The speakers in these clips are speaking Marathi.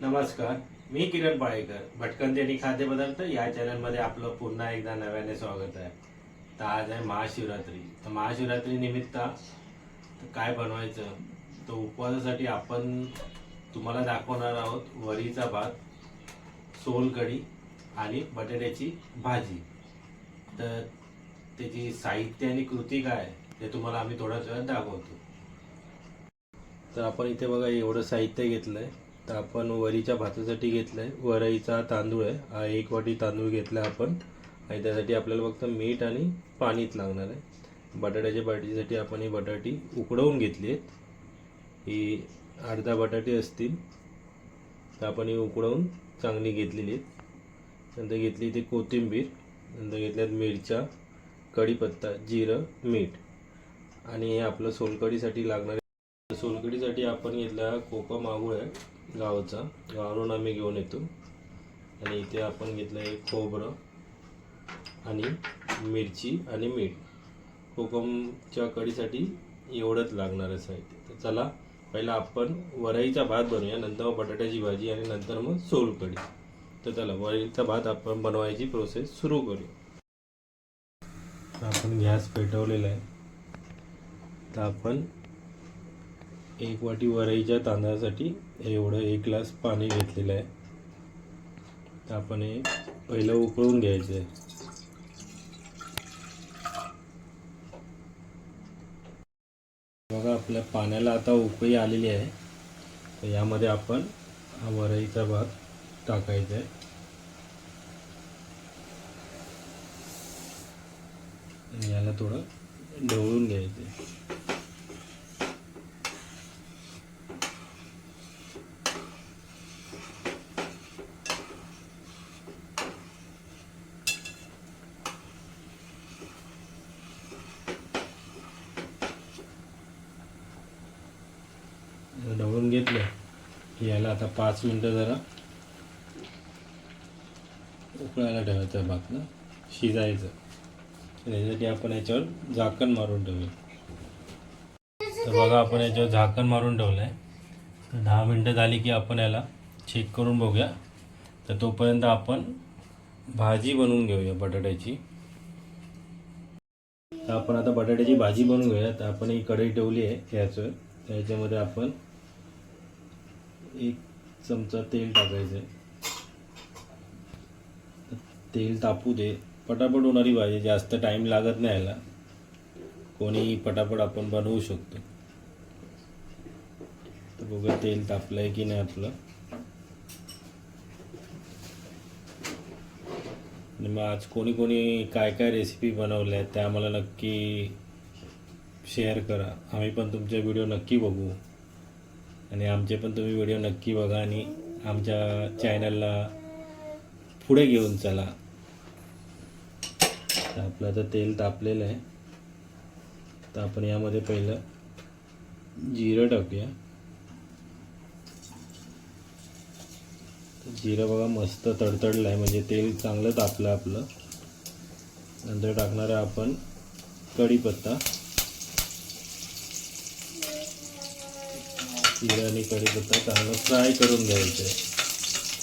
नमस्कार, मी किरण पाळेकर. भटकंती आणि खाद्यपदार्थ या चॅनलमध्ये आपलं पुन्हा एकदा नव्याने स्वागत आहे. तर आज आहे महाशिवरात्री. तर महाशिवरात्री निमित्त काय बनवायचं, तर उपवासासाठी आपण तुम्हाला दाखवणार आहोत वरीचा भात, सोलकढी आणि बटाट्याची भाजी. तर त्याची साहित्य आणि कृती काय आहे ते तुम्हाला आम्ही थोड्याच वेळात दाखवतो. तर आपण इथे बघा एवढं साहित्य घेतलं आहे. तर आपण वरीच्या भातासाठी घेतलं आहे वरईचा तांदूळ आहे. हा 1 वाटी तांदूळ घेतला आपण आणि त्यासाठी आपल्याला फक्त मीठ आणि पाणीच लागणार आहे. बटाट्याच्या भाजीसाठी आपण ही बटाटी उकडवून घेतली आहेत. ही अर्धा बटाटे असतील तर आपण ही उकडवून चांगली घेतलेली आहेत. नंतर घेतली ती कोथिंबीर, नंतर घेतल्यात मिरच्या, कढीपत्ता, जिरं, मीठ आणि हे आपलं सोलकढीसाठी लागणार. सोलकढीसाठी आपण घेतला कोकम मागूळ आहे गावचा, गावावरून आम्ही घेऊन येतो. आणि इथे आपण घेतलं आहे खोबरं आणि मिरची आणि मीठ. कोकमच्या कढीसाठी एवढंच लागणार आहे साहित्य. तर चला पहिला आपण वरईचा भात बनवूया, नंतर मग बटाट्याची भाजी आणि नंतर मग सोलकढी. तर चला वरईचा भात आपण बनवायची प्रोसेस सुरू करूया. आपण गॅस पेटवलेला आहे. तर आपण 1 वाटी वरईच्या तांदळासाठी एवढं 1 ग्लास पाणी घेतलेलं आहे. तर आपण हे पहिलं उकळून घ्यायचं आहे. बघा आपल्या पाण्याला आता उकळी आलेली आहे. तर यामध्ये आपण हा वरईचा भात टाकायचा आहे. आणि याला थोडं ढवळून घ्यायचं आहे. ढवळून घेतलं की याला आता 5 मिनटं जरा उकळायला ठेवायचं, भात ना शिजायचं. त्याच्यासाठी आपण याच्यावर झाकण मारून ठेवूया. तर बघा आपण याच्यावर झाकण मारून ठेवलं आहे. तर 10 मिनटं झाली की आपण याला चेक करून बघूया. तर तोपर्यंत आपण भाजी बनवून घेऊया बटाट्याची. तर आपण आता बटाट्याची भाजी बनवून घेऊया. तर आपण ही कढई ठेवली आहे गॅसवर. त्याच्यामध्ये आपण 1 चमचा तेल टाकायचं आहे. तेल तापू दे. पटापट होणारी भाजी, जास्त टाईम लागत नाही याला. कोणी पटापट आपण बनवू शकतो. तर बघा तेल तापलं आहे की नाही आपलं. आणि मग आज कोणी कोणी काय काय रेसिपी बनवल्या आहेत त्या आम्हाला नक्की शेअर करा. आम्ही पण तुमचे व्हिडिओ नक्की बघू आणि आमचे पण तुम्ही व्हिडिओ नक्की बघा आणि आमच्या चॅनलला पुढे घेऊन चला. तर आपलं आता तेल तापलेलं आहे. तर आपण यामध्ये पहिलं जिरं टाकूया. जिरं बघा मस्त तडतडलं आहे, म्हणजे तेल चांगलं तापलं आपलं. नंतर टाकणार आहे आपण कढीपत्ता. जिरं आणि कढीपत्ता चांगलं फ्राय करून घ्यायचं आहे.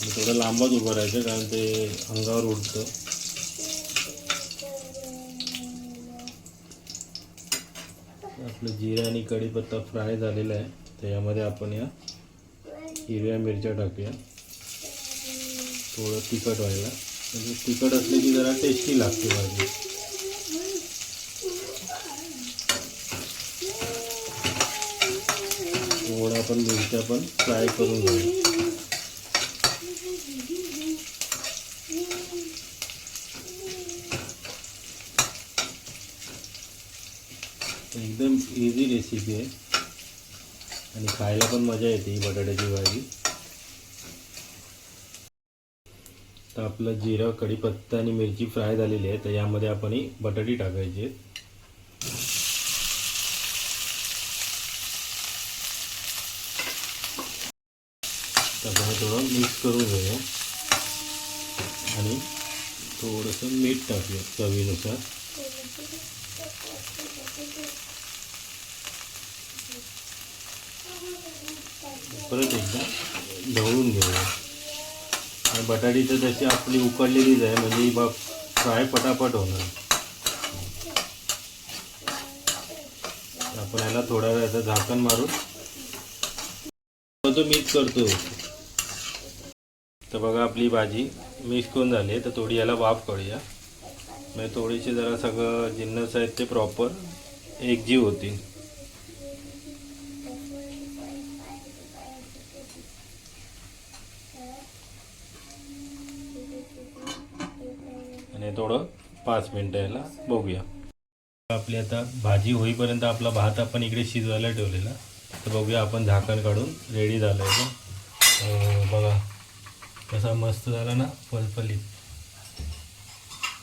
आणि थोडं लांबच उभं राहायचं कारण ते अंगावर उडतं. आपलं जिरं आणि कढीपत्ता फ्राय झालेला आहे. तर यामध्ये आपण या हिरव्या मिरच्या टाकूया थोडं तिखट व्हायला. म्हणजे तिखट असले की जरा टेस्टी लागते भाजी. थोडं आपण मिरच्या पण फ्राय करून घेऊ. एकदम इझी रेसिपी आहे आणि खायला पण मजा येते ही बटाट्याची भाजी. तर आपलं जिरं, कढीपत्ता आणि मिरची फ्राय झालेली आहे. तर यामध्ये आपण ही बटाटी टाकायची आहे. तर आपण थोडं मिक्स करून घेऊया आणि थोडंसं मीठ टाकूया चवीनुसार. परत एकदा ढवळून घेऊया. आणि बटाटी तर तशी आपली उकडलेलीच आहे, म्हणजे ही बघ फ्राय पटापट होणार. आपण याला थोडा वेळ आता झाकण मारून तो मिक्स करतो. तर बघा आपली भाजी मिक्स करून झाली आहे. तर थोडी याला वाफ करूया, म्हणजे थोडीशी जरा सगळं जिन्नस आहेत ते प्रॉपर एकजीव होतील. आणि थोडं 5 मिनटं याला बघूया. आपली आता भाजी होईपर्यंत आपला भात आपण इकडे शिजवायला ठेवलेला. तर बघूया आपण झाकण काढून रेडी झालं आहे का. बघा कसा मस्त झाला ना फलफलीत.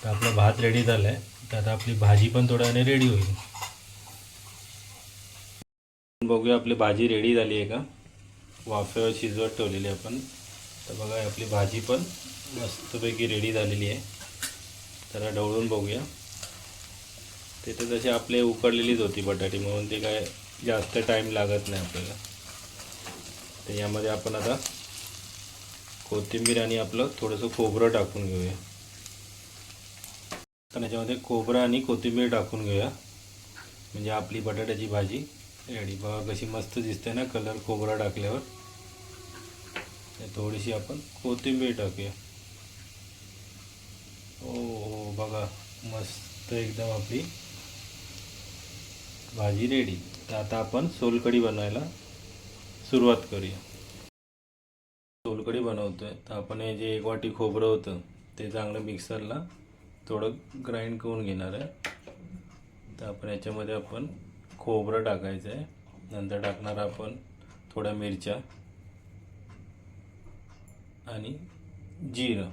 तर आपला भात रेडी झाला आहे. तर आता आपली भाजी पण थोड्याने रेडी होईल. बघूया आपली भाजी रेडी झाली आहे का. वाफेवर शिजवत ठेवलेली आपण. तर बघा आपली भाजी पण मस्तपैकी रेडी झालेली आहे. तर ढवळून बघूया. ते तर तशी आपले उकडलेलीच होती बटाटी, म्हणून ते काय जास्त टाईम लागत नाही आपल्याला. तर यामध्ये आपण आता कोथिंबीर आणि आपलं थोडंसं खोबरं टाकून घेऊया. तर याच्यामध्ये खोबरं आणि कोथिंबीर टाकून घेऊया, म्हणजे आपली बटाट्याची भाजी रेडी. बघा कशी मस्त दिसते ना कलर खोबरा टाकल्यावर. थोडीशी आपण कोथिंबीर टाकूया. हो बघा मस्त एकदम आपली भाजी रेडी. तर आता आपण सोलकढी बनवायला सुरुवात करूया. सोलकढी बनवतोय. तर आपण हे जे 1 वाटी खोबरं होतं ते चांगलं मिक्सरला थोडं ग्राइंड करून घेणार आहे. तर आपण याच्यामध्ये आपण खोबरं टाकायचं आहे. नंतर टाकणार आपण थोड्या मिरच्या आणि जिरं.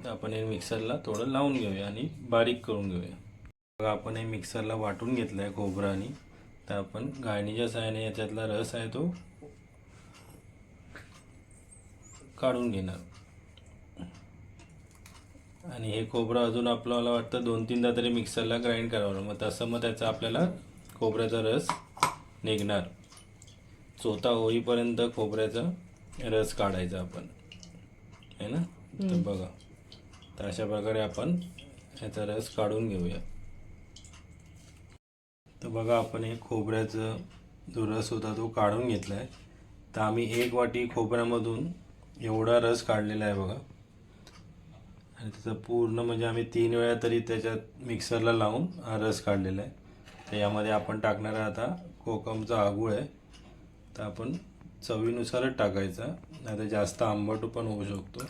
तर आपण हे मिक्सरला थोडं लावून घेऊया आणि बारीक करून घेऊया. बघा आपण हे मिक्सरला वाटून घेतलं आहे खोबरं आणि. तर आपण गाळणीच्या सहाय्याने याच्यातला रस आहे तो काढून घेणार. आणि हे खोबरं अजून आपल्याला वाटतं 2-3दा तरी मिक्सरला ग्राइंड करावं. मग तसं मग त्याचा आपल्याला खोबऱ्याचा रस निघणार. चोथा होईपर्यंत खोबऱ्याचा रस काढायचा आपण, है ना. तर बघा तर अशा प्रकारे आपण याचा रस काढून घेऊया. तर बघा आपण हे खोबऱ्याचा जो रस होता तो काढून घेतला आहे. तर आम्ही 1 वाटी खोबऱ्यामधून एवढा रस काढलेला आहे बघा. आणि त्याचं पूर्ण म्हणजे आम्ही 3 वेळा तरी त्याच्यात मिक्सरला लावून हा रस काढलेला आहे. तर यामध्ये आपण टाकणार आहे आता कोकमचा आगूळ आहे. तर आपण चवीनुसारच टाकायचा, नाही तर जास्त आंबट पण होऊ शकतो.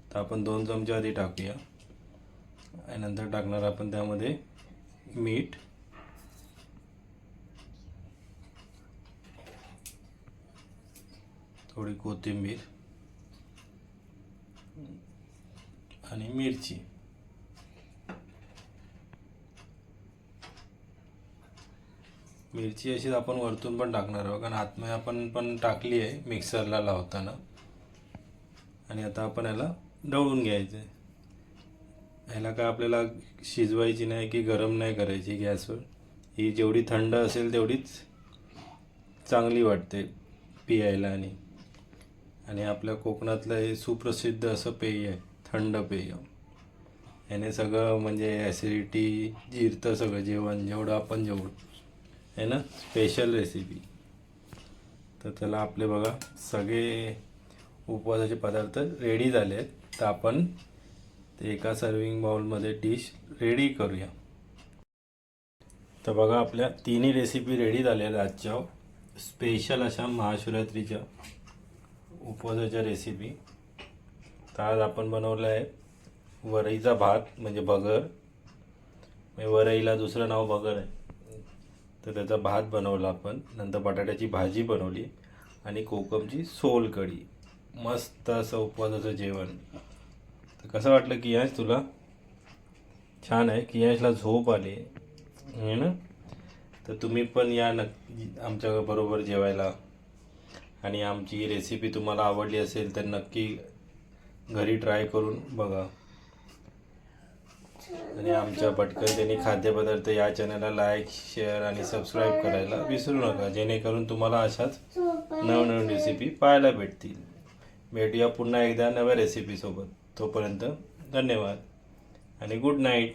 तर आपण 2 चमचे आधी टाकूया. आणि नंतर टाकणार आपण त्यामध्ये मीठ, थोडी कोथिंबीर आणि मिरची. मिरची अशीच आपण वरतून पण टाकणार आहोत, कारण आतमध्ये आपण पण टाकली आहे मिक्सरला लावताना. आणि आता आपण याला ढवळून घ्यायचं आहे. ह्याला काय आपल्याला शिजवायची नाही की गरम नाही करायची गॅसवर. ही जेवढी थंड असेल तेवढीच चांगली वाटते पियायला. आणि आपल्या कोकणातलं हे सुप्रसिद्ध असं पेय आहे, थंड पेय. याने सगळं म्हणजे ॲसिडिटी जिरतं सगळं जेवण, जेवढं आपण जेवढं आहे ना. Special recipe. तर त्याला आपले बघा सगळे उपवासाचे पदार्थ रेडी झाले आहेत. तर आपण ते एका सर्विंग बाउलमध्ये डिश रेडी करूया. तर बघा आपल्या तिन्ही रेसिपी रेडी झाल्या आहेत आजच्या स्पेशल अशा महाशिवरात्रीच्या उपवासाच्या रेसिपी. तर आज आपण बनवलं आहे वरईचा भात, म्हणजे भगर. वरईला दुसरं नाव भगर आहे. तर त्याचा भात बनवला आपण. नंतर बटाट्याची भाजी बनवली आणि कोकमची सोलकढी. मस्त असं उपवासाचं जेवण. तर कसं वाटलं कियांश तुला? छान आहे. कियांशला झोप आली आहे ना. तर तुम्ही पण या आमच्या बरोबर जेवायला. आणि आमची रेसिपी तुम्हाला आवडली असेल तर नक्की घरी ट्राय करून बघा. आणि आमच्या भटकंती खाद्यपदार्थ या चॅनलला लाईक, शेअर आणि सबस्क्राईब करायला विसरू नका, जेणेकरून तुम्हाला अशाच नवनवीन रेसिपी पाहायला भेटतील. भेटूया पुन्हा एकदा नव्या रेसिपीसोबत. तोपर्यंत धन्यवाद आणि गुड नाईट.